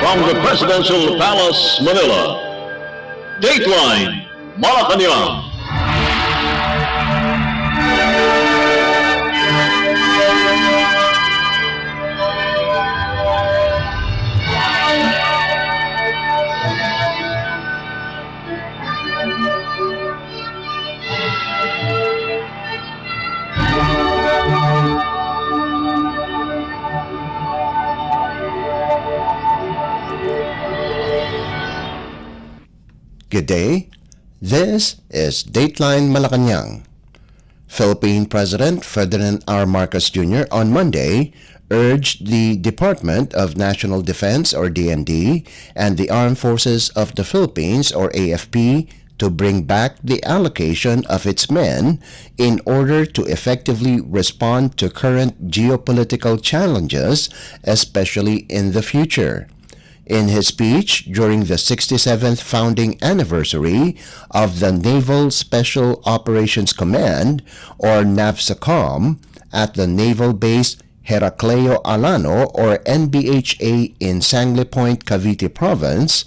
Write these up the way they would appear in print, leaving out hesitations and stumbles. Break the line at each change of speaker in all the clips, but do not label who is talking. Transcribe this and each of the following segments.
from the Presidential Palace, Manila, Dateline Malacañang.
Good day. This is Dateline Malacañang. Philippine President Ferdinand R. Marcos Jr. on Monday urged the Department of National Defense or DND and the Armed Forces of the Philippines or AFP to bring back the allocation of its men in order to effectively respond to current geopolitical challenges, especially in the future. In his speech during the 67th founding anniversary of the Naval Special Operations Command or NAVSOCOM at the Naval Base Heracleo Alano or NBHA in Sangley Point, Cavite Province,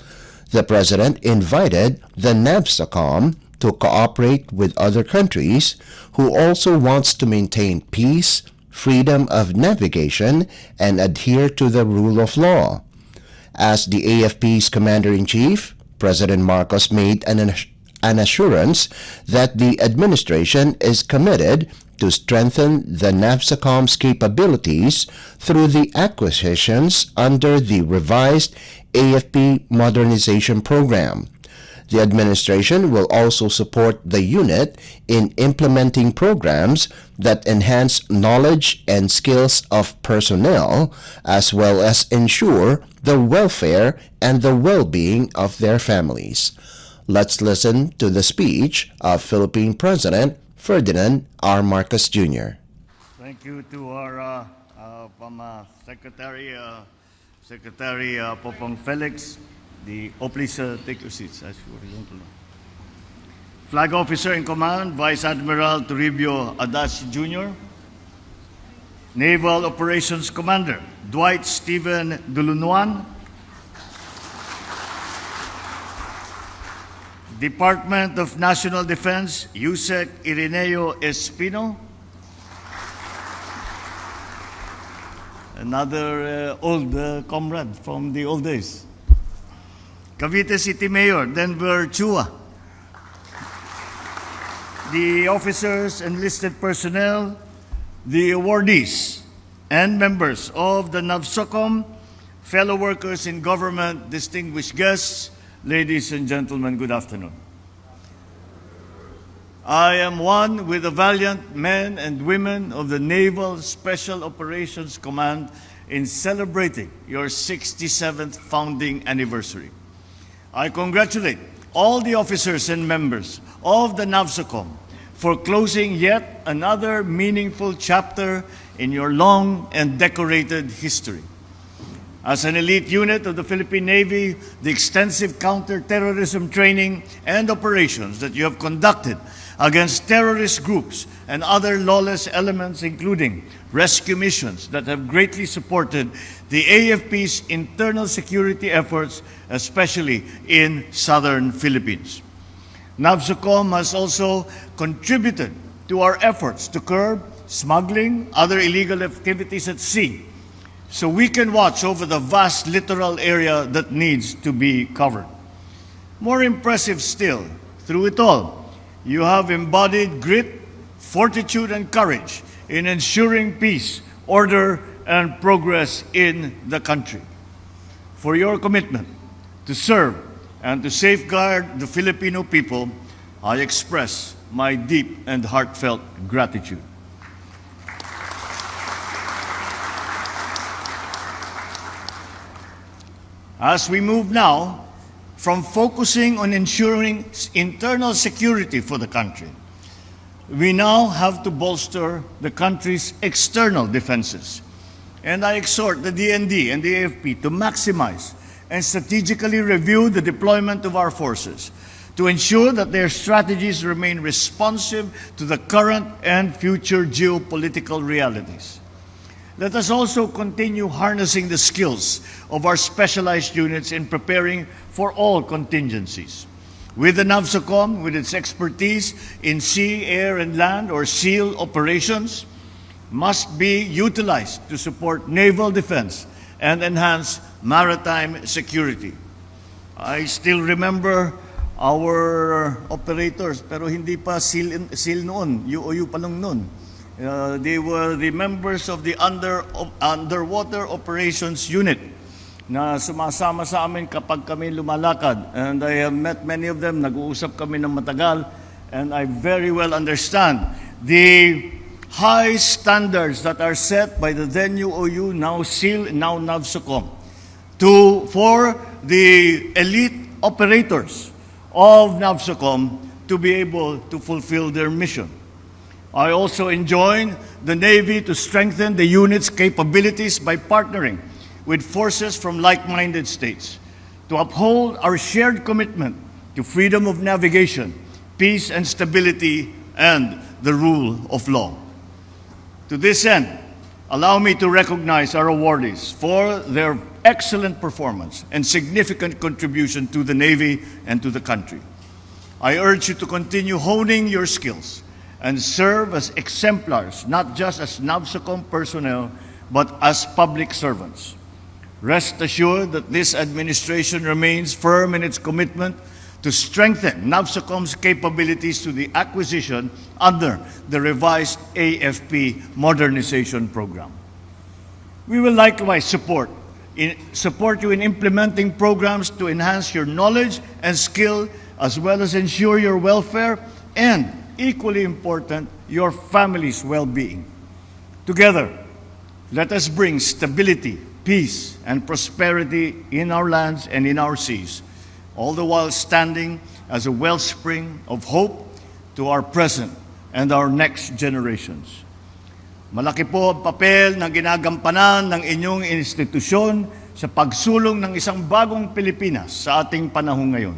the President invited the NAVSOCOM to cooperate with other countries who also wants to maintain peace, freedom of navigation, and adhere to the rule of law. As the AFP's Commander-in-Chief, President Marcos made an assurance that the administration is committed to strengthen the NAVSOCOM's capabilities through the acquisitions under the revised AFP Modernization Program. The administration will also support the unit in implementing programs that enhance knowledge and skills of personnel, as well as ensure the welfare and the well-being of their families. Let's listen to the speech of Philippine President Ferdinand R. Marcos Jr.
Thank you to our Secretary Popong Felix. Please take your seats as horizontal. Flag Officer in Command, Vice Admiral Toribio Adas Jr. Naval Operations Commander, Dwight Stephen Dulunuan. Department of National Defense, Yusek Irineo Espino. Another old comrade from the old days. Cavite City Mayor, Denver Chua. The officers, enlisted personnel, the awardees, and members of the NAVSOCOM, fellow workers in government, distinguished guests, ladies and gentlemen, good afternoon. I am one with the valiant men and women of the Naval Special Operations Command in celebrating your 67th founding anniversary. I congratulate all the officers and members of the NAVSOCOM for closing yet another meaningful chapter in your long and decorated history. As an elite unit of the Philippine Navy, the extensive counter-terrorism training and operations that you have conducted against terrorist groups and other lawless elements, including rescue missions that have greatly supported the AFP's internal security efforts, especially in southern Philippines. NAVSOCOM has also contributed to our efforts to curb smuggling, other illegal activities at sea, so we can watch over the vast littoral area that needs to be covered. More impressive still, through it all, you have embodied grit, fortitude, and courage in ensuring peace, order, and progress in the country. For your commitment to serve and to safeguard the Filipino people, I express my deep and heartfelt gratitude. As we move now from focusing on ensuring internal security for the country, we now have to bolster the country's external defenses. And I exhort the DND and the AFP to maximize and strategically review the deployment of our forces to ensure that their strategies remain responsive to the current and future geopolitical realities. Let us also continue harnessing the skills of our specialized units in preparing for all contingencies. With the NAVSOCOM, with its expertise in sea, air, and land, or SEAL operations, must be utilized to support naval defense and enhance maritime security. I still remember our operators, pero hindi pa SEAL noon, UOU pa lang noon. They were the members of the Underwater Operations Unit na sumasama sa amin kapag kami lumalakad. And I have met many of them, nag-uusap kami ng matagal, and I very well understand the high standards that are set by the then UOU, now SEAL, now NAVSOCOM, for the elite operators of NAVSOCOM to be able to fulfill their mission. I also enjoin the Navy to strengthen the unit's capabilities by partnering with forces from like-minded states to uphold our shared commitment to freedom of navigation, peace and stability, and the rule of law. To this end, allow me to recognize our awardees for their excellent performance and significant contribution to the Navy and to the country. I urge you to continue honing your skills and serve as exemplars, not just as NAVSOCOM personnel, but as public servants. Rest assured that this administration remains firm in its commitment to strengthen NAVSOCOM's capabilities to the acquisition under the revised AFP modernization program. We will likewise support you in implementing programs to enhance your knowledge and skill, as well as ensure your welfare and, equally important, your family's well-being. Together, let us bring stability, peace, and prosperity in our lands and in our seas, all the while standing as a wellspring of hope to our present and our next generations. Malaki po ang papel na ginagampanan ng inyong institusyon sa pagsulong ng isang bagong Pilipinas sa ating panahon ngayon.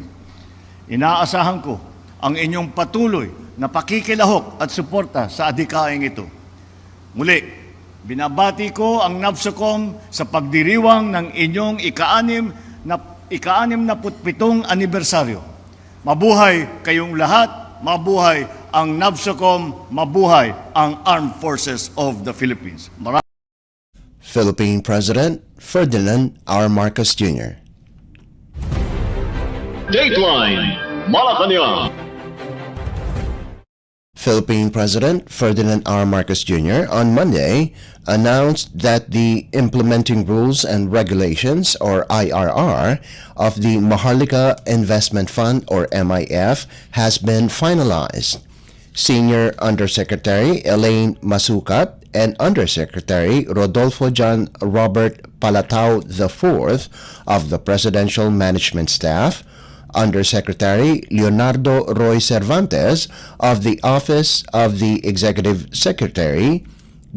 Inaasahan ko ang inyong patuloy na pakikilahok at suporta sa adhikaing ito. Muli, binabati ko ang NAVSOCOM sa pagdiriwang ng inyong ika-67 anibersaryo. Mabuhay kayong lahat, mabuhay ang NAVSOCOM, mabuhay ang Armed Forces of the Philippines.
Philippine President Ferdinand R. Marcos Jr.
Dateline Malacañang.
Philippine President Ferdinand R. Marcos Jr. on Monday announced that the implementing rules and regulations, or IRR, of the Maharlika Investment Fund, or MIF, has been finalized. Senior Undersecretary Elaine Masukat and Undersecretary Rodolfo John Robert Palatao IV of the Presidential Management Staff, Undersecretary Leonardo Roy Cervantes of the Office of the Executive Secretary,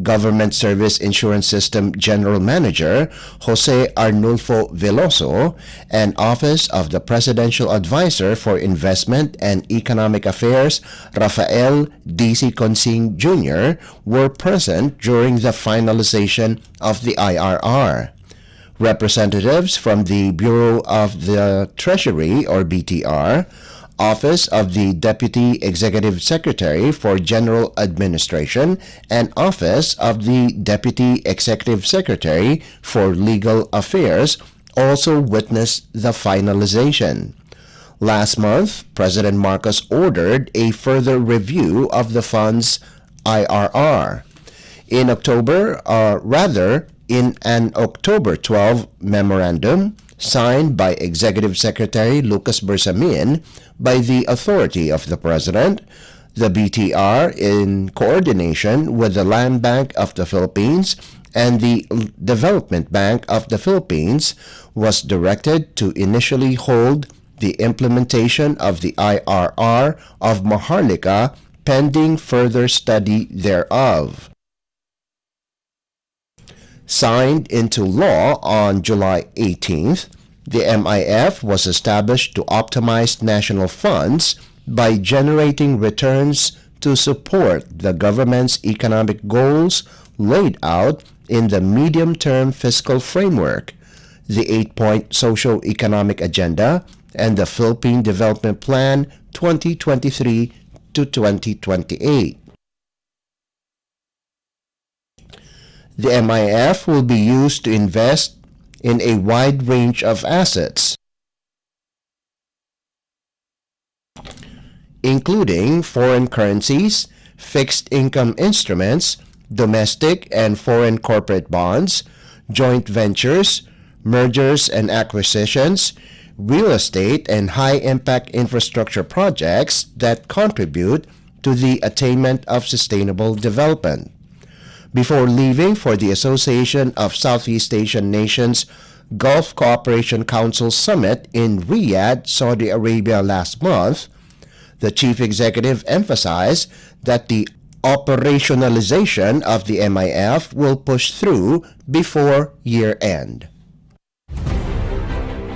Government Service Insurance System General Manager Jose Arnulfo Veloso, and Office of the Presidential Advisor for Investment and Economic Affairs Rafael D.C. Consing Jr. were present during the finalization of the IRR. Representatives from the Bureau of the Treasury, or BTR, Office of the Deputy Executive Secretary for General Administration, and Office of the Deputy Executive Secretary for Legal Affairs also witnessed the finalization. Last month, President Marcos ordered a further review of the fund's IRR. In an October 12 memorandum signed by Executive Secretary Lucas Bersamin by the authority of the President, the BTR, in coordination with the Land Bank of the Philippines and the Development Bank of the Philippines, was directed to initially hold the implementation of the IRR of Maharlika pending further study thereof. Signed into law on July 18th, the MIF was established to optimize national funds by generating returns to support the government's economic goals laid out in the medium-term fiscal framework, the 8-point socio-economic agenda, and the Philippine Development Plan 2023 to 2028. The MIF will be used to invest in a wide range of assets, including foreign currencies, fixed income instruments, domestic and foreign corporate bonds, joint ventures, mergers and acquisitions, real estate, and high-impact infrastructure projects that contribute to the attainment of sustainable development. Before leaving for the Association of Southeast Asian Nations Gulf Cooperation Council Summit in Riyadh, Saudi Arabia last month, the chief executive emphasized that the operationalization of the MIF will push through before year-end.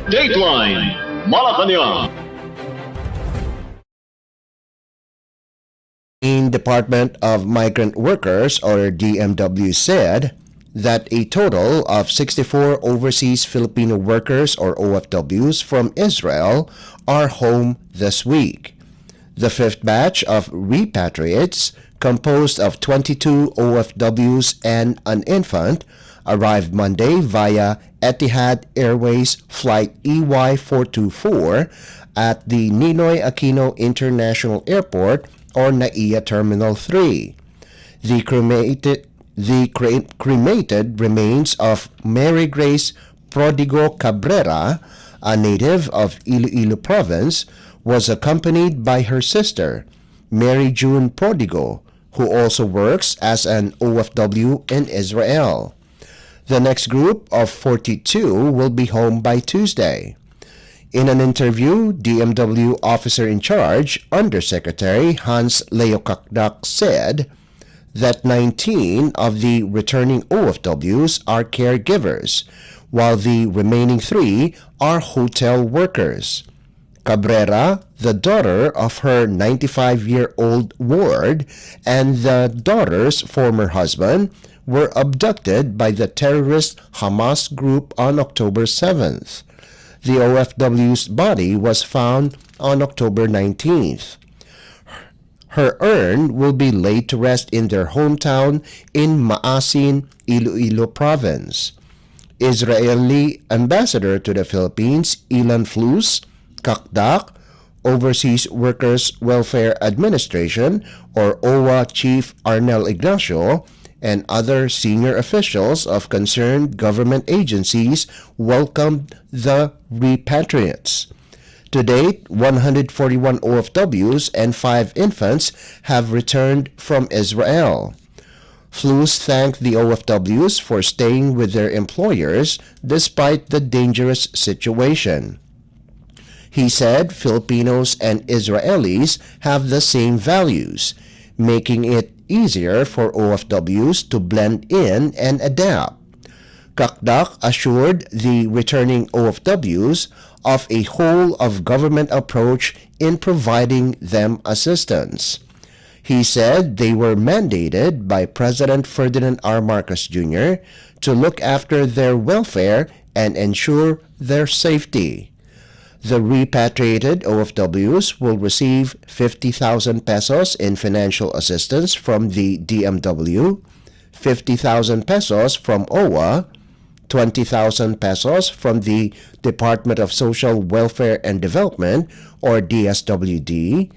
Dateline Malacañang.
The Department of Migrant Workers, or DMW, said that a total of 64 overseas Filipino workers, or OFWs, from Israel are home this week. The fifth batch of repatriates, composed of 22 OFWs and an infant, arrived Monday via Etihad Airways Flight EY424 at the Ninoy Aquino International Airport, or NAIA Terminal 3. The cremated remains of Mary Grace Prodigo Cabrera, a native of Iloilo Province, was accompanied by her sister, Mary June Prodigo, who also works as an OFW in Israel. The next group of 42 will be home by Tuesday. In an interview, DMW Officer in Charge, Undersecretary Hans Leo said that 19 of the returning OFWs are caregivers, while the remaining 3 are hotel workers. Cabrera, the daughter of her 95-year-old ward, and the daughter's former husband were abducted by the terrorist Hamas group on October 7th. The OFW's body was found on October 19th. Her urn will be laid to rest in their hometown in Maasin, Iloilo Province. Israeli Ambassador to the Philippines, Ilan Flus, Kakdak, Overseas Workers Welfare Administration, or OWA Chief Arnel Ignacio, and other senior officials of concerned government agencies welcomed the repatriates. To date, 141 OFWs and 5 infants have returned from Israel. Flus thanked the OFWs for staying with their employers despite the dangerous situation. He said Filipinos and Israelis have the same values, making it easier for OFWs to blend in and adapt. Kakdak assured the returning OFWs of a whole-of-government approach in providing them assistance. He said they were mandated by President Ferdinand R. Marcos Jr. to look after their welfare and ensure their safety. The repatriated OFWs will receive 50,000 pesos in financial assistance from the DMW, 50,000 pesos from OWA, 20,000 pesos from the Department of Social Welfare and Development, or DSWD,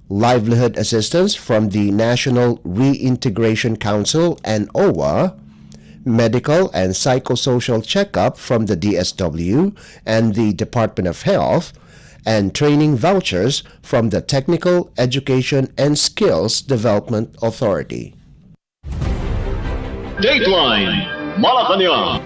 livelihood assistance from the National Reintegration Council and OWA, medical and psychosocial checkup from the DSW and the Department of Health, and training vouchers from the Technical Education and Skills Development Authority.
Dateline Malacañang.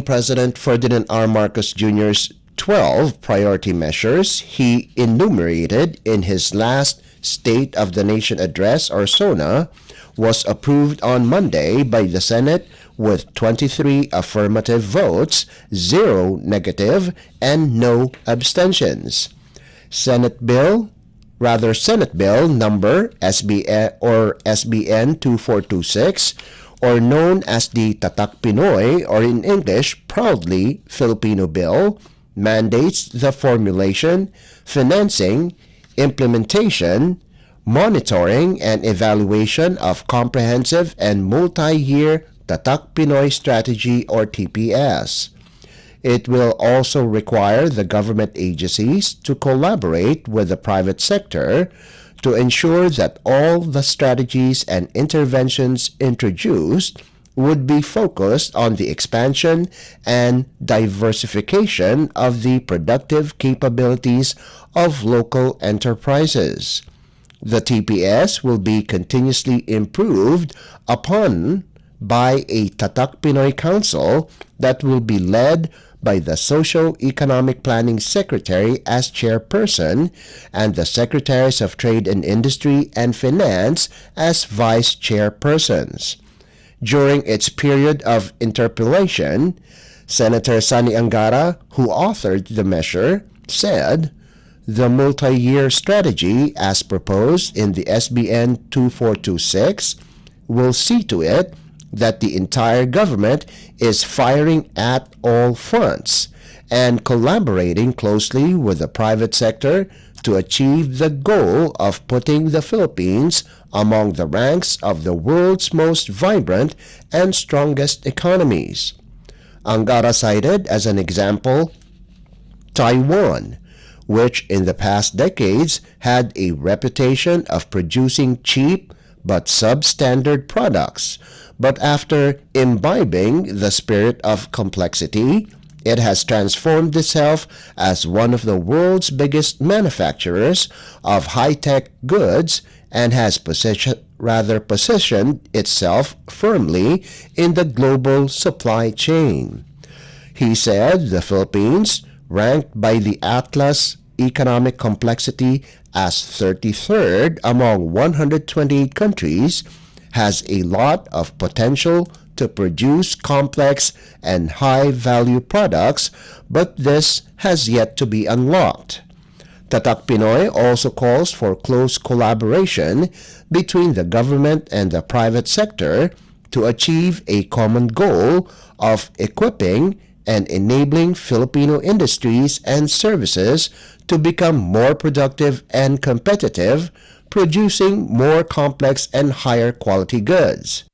President Ferdinand R. Marcos Jr.'s 12 priority measures he enumerated in his last State of the Nation Address, or SONA, was approved on Monday by the Senate with 23 affirmative votes, 0 negative, and no abstentions. Senate Bill Senate Bill number SBN 2426, or known as the Tatak Pinoy, or in English, Proudly Filipino Bill, mandates the formulation, financing, implementation, monitoring, and evaluation of comprehensive and multi-year Tatak Pinoy Strategy, or TPS. It will also require the government agencies to collaborate with the private sector to ensure that all the strategies and interventions introduced would be focused on the expansion and diversification of the productive capabilities of local enterprises. The TPS will be continuously improved upon by a Tatak Pinoy Council that will be led by the Socio-Economic Planning Secretary as chairperson and the Secretaries of Trade and Industry and Finance as vice chairpersons. During its period of interpellation, Senator Sani Angara, who authored the measure, said, "The multi-year strategy as proposed in the SBN 2426 will see to it that the entire government is firing at all fronts and collaborating closely with the private sector to achieve the goal of putting the Philippines among the ranks of the world's most vibrant and strongest economies." Angara cited as an example Taiwan, which in the past decades had a reputation of producing cheap but substandard products, but after imbibing the spirit of complexity, it has transformed itself as one of the world's biggest manufacturers of high-tech goods and has positioned itself firmly in the global supply chain. He said the Philippines, ranked by the Atlas Economic Complexity as 33rd among 128 countries, has a lot of potential to produce complex and high-value products, but this has yet to be unlocked. Tatak Pinoy also calls for close collaboration between the government and the private sector to achieve a common goal of equipping and enabling Filipino industries and services to become more productive and competitive, producing more complex and higher quality goods.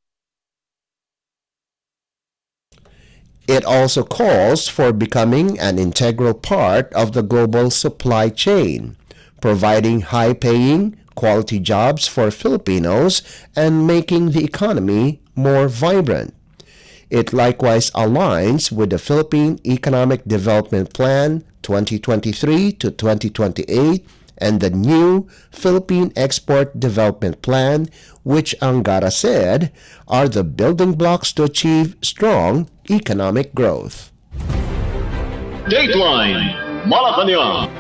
It also calls for becoming an integral part of the global supply chain, providing high-paying, quality jobs for Filipinos and making the economy more vibrant. It likewise aligns with the Philippine Economic Development Plan 2023 to 2028 and the new Philippine Export Development Plan, which Angara said are the building blocks to achieve strong economic growth.
Dateline Malacañang.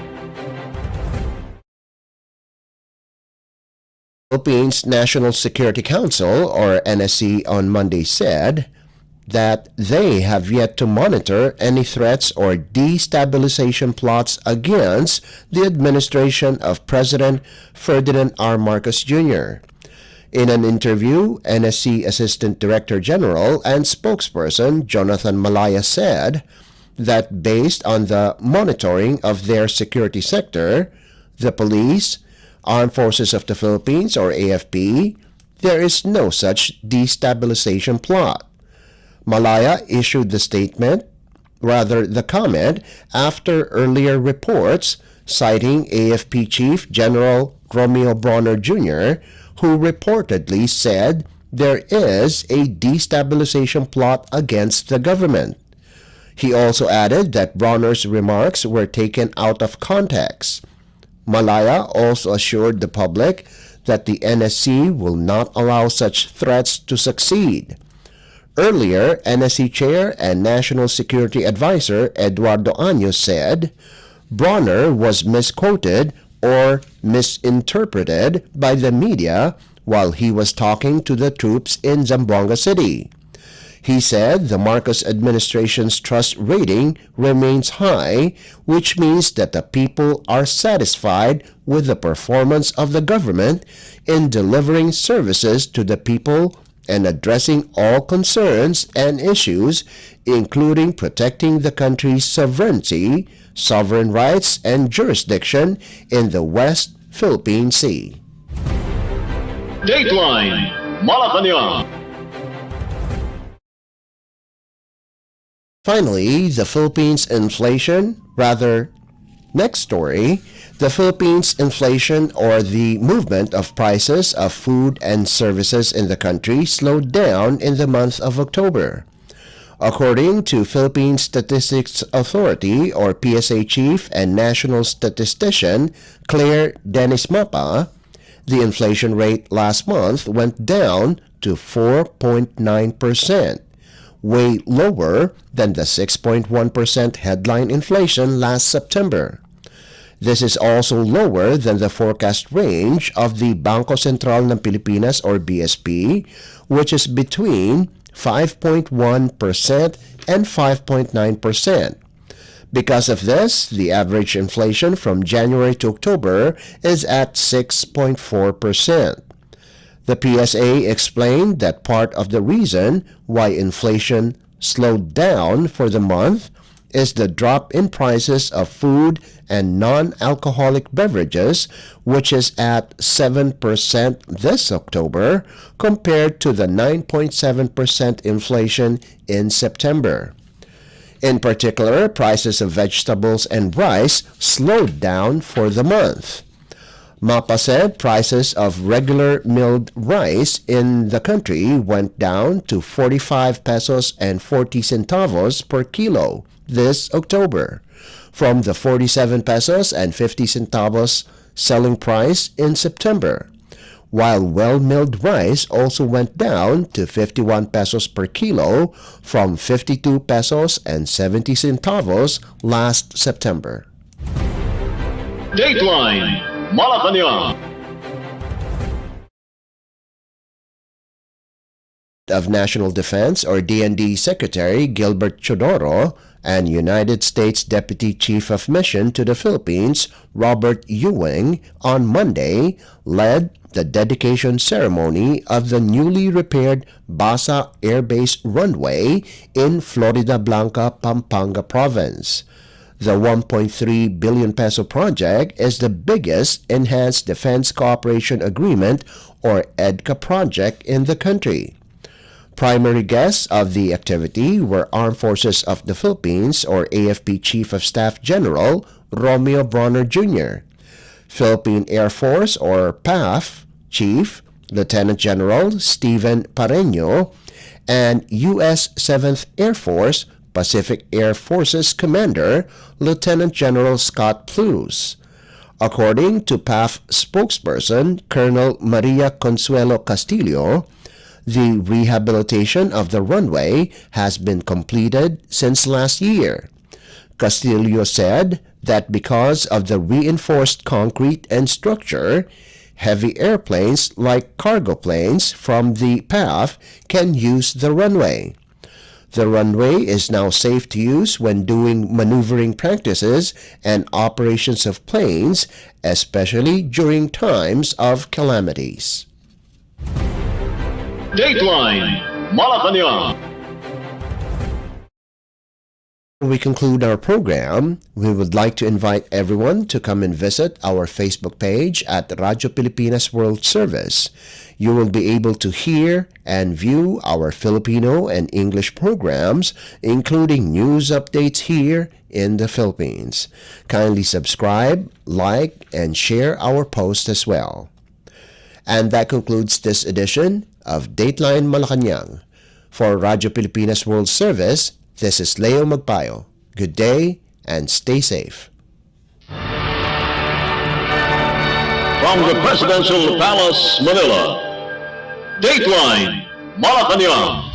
Philippines National Security Council, or NSC, on Monday said that they have yet to monitor any threats or destabilization plots against the administration of President Ferdinand R. Marcos Jr. In an interview, NSC Assistant Director General and spokesperson Jonathan Malaya said that based on the monitoring of their security sector, the police, Armed Forces of the Philippines, or AFP, there is no such destabilization plot. Malaya issued the comment after earlier reports citing AFP Chief General Romeo Bronner Jr., who reportedly said there is a destabilization plot against the government. He also added that Bronner's remarks were taken out of context. Malaya also assured the public that the NSC will not allow such threats to succeed. Earlier, NSC Chair and National Security Advisor Eduardo Años said Bronner was misquoted or misinterpreted by the media while he was talking to the troops in Zamboanga City. He said the Marcos administration's trust rating remains high, which means that the people are satisfied with the performance of the government in delivering services to the people and addressing all concerns and issues, including protecting the country's sovereignty, sovereign rights, and jurisdiction in the West Philippine Sea.
Dateline Malacañang.
Finally, the Philippines inflation, next story, the Philippines inflation or the movement of prices of food and services in the country slowed down in the month of October. According to Philippine Statistics Authority or PSA chief and national statistician Claire Dennis Mapa, the inflation rate last month went down to 4.9%. Way lower than the 6.1% headline inflation last September. This is also lower than the forecast range of the Bangko Sentral ng Pilipinas or BSP, which is between 5.1% and 5.9%. Because of this, the average inflation from January to October is at 6.4%. The PSA explained that part of the reason why inflation slowed down for the month is the drop in prices of food and non-alcoholic beverages, which is at 7% this October compared to the 9.7% inflation in September. In particular, prices of vegetables and rice slowed down for the month. Mapa said prices of regular milled rice in the country went down to 45 pesos and 40 centavos per kilo this October, from the 47 pesos and 50 centavos selling price in September, while well-milled rice also went down to 51 pesos per kilo from 52 pesos and 70 centavos last September.
Dateline Malacañang.
Of National Defense or DND Secretary Gilbert Chodoro and United States Deputy Chief of Mission to the Philippines Robert Ewing on Monday led the dedication ceremony of the newly repaired Basa Air Base runway in Florida Blanca, Pampanga Province. The 1.3 billion peso project is the biggest Enhanced Defense Cooperation Agreement or EDCA project in the country. Primary guests of the activity were Armed Forces of the Philippines or AFP Chief of Staff General Romeo Bronner Jr., Philippine Air Force or PAF Chief Lieutenant General Stephen Pareño, and U.S. 7th Air Force Pacific Air Forces Commander Lieutenant General Scott Plews. According to PAF spokesperson Colonel Maria Consuelo Castillo, the rehabilitation of the runway has been completed since last year. Castillo said that because of the reinforced concrete and structure, heavy airplanes like cargo planes from the PAF can use the runway. The runway is now safe to use when doing maneuvering practices and operations of planes, especially during times of calamities.
Dateline Malacañang.
We conclude our program. We would like to invite everyone to come and visit our Facebook page at Radyo Pilipinas World Service. You will be able to hear and view our Filipino and English programs, including news updates here in the Philippines. Kindly subscribe, like, and share our post as well. And that concludes this edition of Dateline Malacañang. For Radyo Pilipinas World Service, this is Leo Magpayo. Good day and stay safe.
From the Presidential Palace, Manila, Dateline Malacañang.